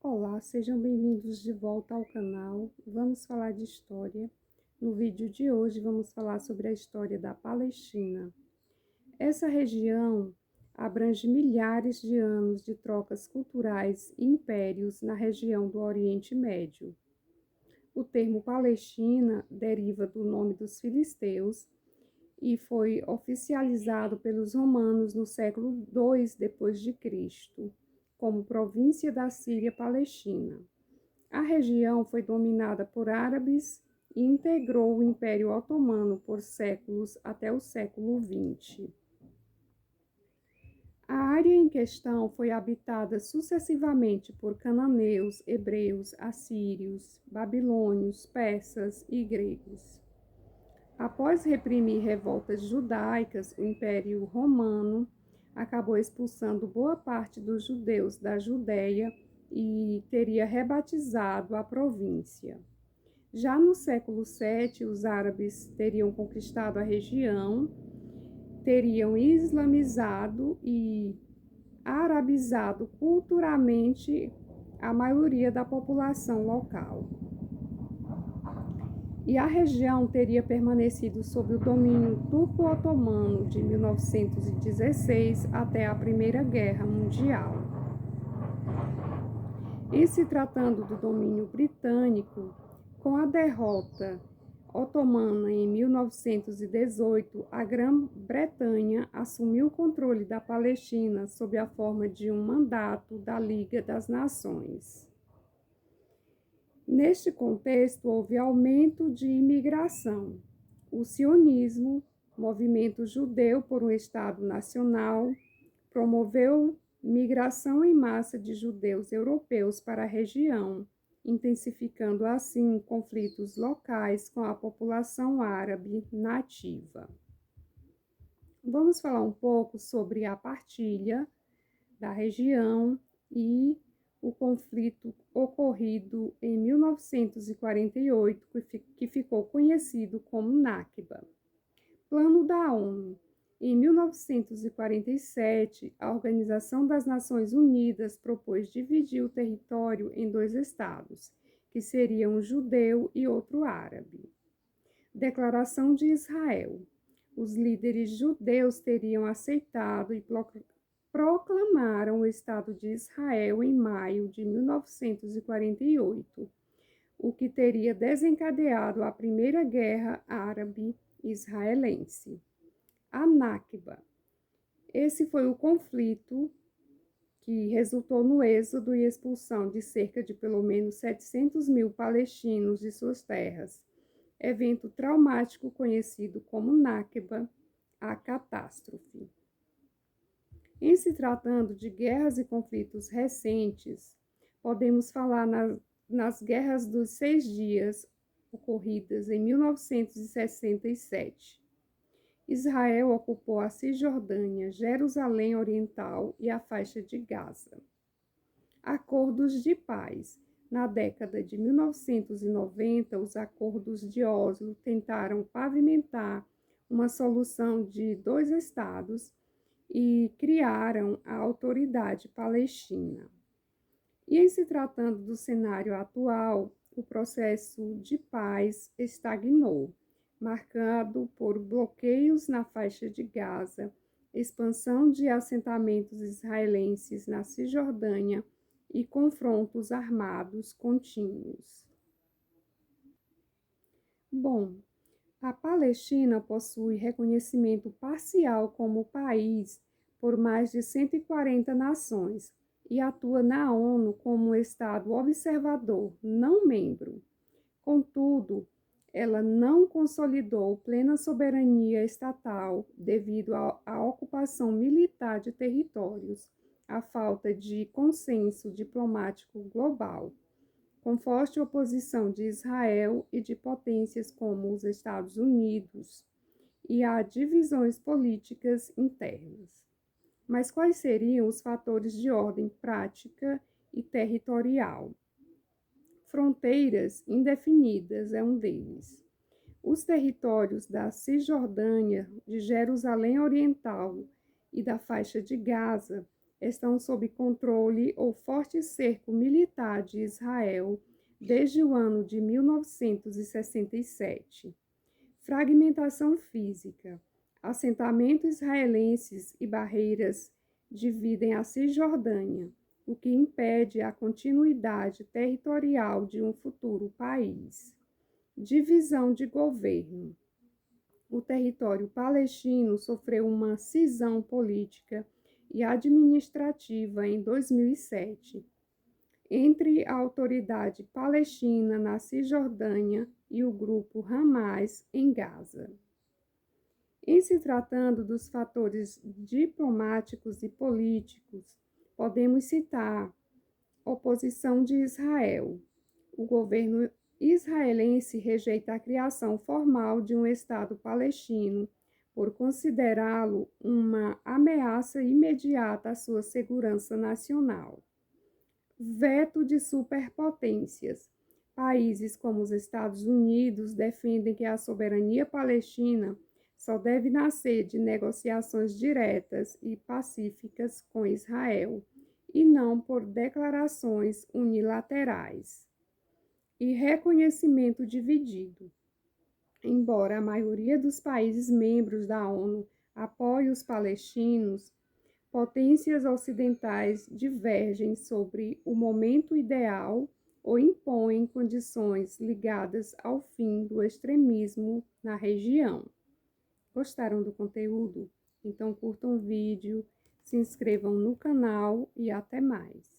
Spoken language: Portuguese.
Olá, sejam bem-vindos de volta ao canal. Vamos falar de história. No vídeo de hoje vamos falar sobre a história da Palestina. Essa região abrange milhares de anos de trocas culturais e impérios na região do Oriente Médio. O termo Palestina deriva do nome dos filisteus e foi oficializado pelos romanos no século II d.C., como província da Síria Palestina. A região foi dominada por árabes e integrou o Império Otomano por séculos até o século XX. A área em questão foi habitada sucessivamente por cananeus, hebreus, assírios, babilônios, persas e gregos. Após reprimir revoltas judaicas, o Império Romano acabou expulsando boa parte dos judeus da Judéia e teria rebatizado a província. Já no século VII, os árabes teriam conquistado a região, teriam islamizado e arabizado culturalmente a maioria da população local. E a região teria permanecido sob o domínio turco-otomano de 1916 até a Primeira Guerra Mundial. E se tratando do domínio britânico, com a derrota otomana em 1918, a Grã-Bretanha assumiu o controle da Palestina sob a forma de um mandato da Liga das Nações. Neste contexto, houve aumento de imigração. O sionismo, movimento judeu por um Estado nacional, promoveu migração em massa de judeus europeus para a região, intensificando assim conflitos locais com a população árabe nativa. Vamos falar um pouco sobre a partilha da região e o conflito ocorrido em 1948, que ficou conhecido como Nakba. Plano da ONU. Em 1947, a Organização das Nações Unidas propôs dividir o território em dois estados, que seriam um judeu e outro árabe. Declaração de Israel. Os líderes judeus teriam aceitado e proclamaram o Estado de Israel em maio de 1948, o que teria desencadeado a Primeira Guerra Árabe-Israelense. A Nakba. Esse foi o conflito que resultou no êxodo e expulsão de cerca de pelo menos 700 mil palestinos de suas terras, evento traumático conhecido como Nakba, a catástrofe. Em se tratando de guerras e conflitos recentes, podemos falar nas Guerras dos 6 Dias, ocorridas em 1967. Israel ocupou a Cisjordânia, Jerusalém Oriental e a faixa de Gaza. Acordos de paz. Na década de 1990, os acordos de Oslo tentaram pavimentar uma solução de dois estados e criaram a Autoridade Palestina. E em se tratando do cenário atual, o processo de paz estagnou, marcado por bloqueios na faixa de Gaza, expansão de assentamentos israelenses na Cisjordânia e confrontos armados contínuos. Bom, a Palestina possui reconhecimento parcial como país por mais de 140 nações e atua na ONU como um Estado observador, não membro. Contudo, ela não consolidou plena soberania estatal devido à ocupação militar de territórios, à falta de consenso diplomático global, com forte oposição de Israel e de potências como os Estados Unidos, e a divisões políticas internas. Mas quais seriam os fatores de ordem prática e territorial? Fronteiras indefinidas é um deles. Os territórios da Cisjordânia, de Jerusalém Oriental e da faixa de Gaza estão sob controle ou forte cerco militar de Israel desde o ano de 1967. Fragmentação física. Assentamentos israelenses e barreiras dividem a Cisjordânia, o que impede a continuidade territorial de um futuro país. Divisão de governo. O território palestino sofreu uma cisão política e administrativa em 2007 entre a autoridade palestina na Cisjordânia e o grupo Hamas em Gaza. Em se tratando dos fatores diplomáticos e políticos, podemos citar oposição de Israel. O governo israelense rejeita a criação formal de um Estado palestino por considerá-lo uma ameaça imediata à sua segurança nacional. Veto de superpotências. Países como os Estados Unidos defendem que a soberania palestina só deve nascer de negociações diretas e pacíficas com Israel, e não por declarações unilaterais. E reconhecimento dividido. Embora a maioria dos países membros da ONU apoie os palestinos, potências ocidentais divergem sobre o momento ideal ou impõem condições ligadas ao fim do extremismo na região. Gostaram do conteúdo? Então curtam o vídeo, se inscrevam no canal e até mais.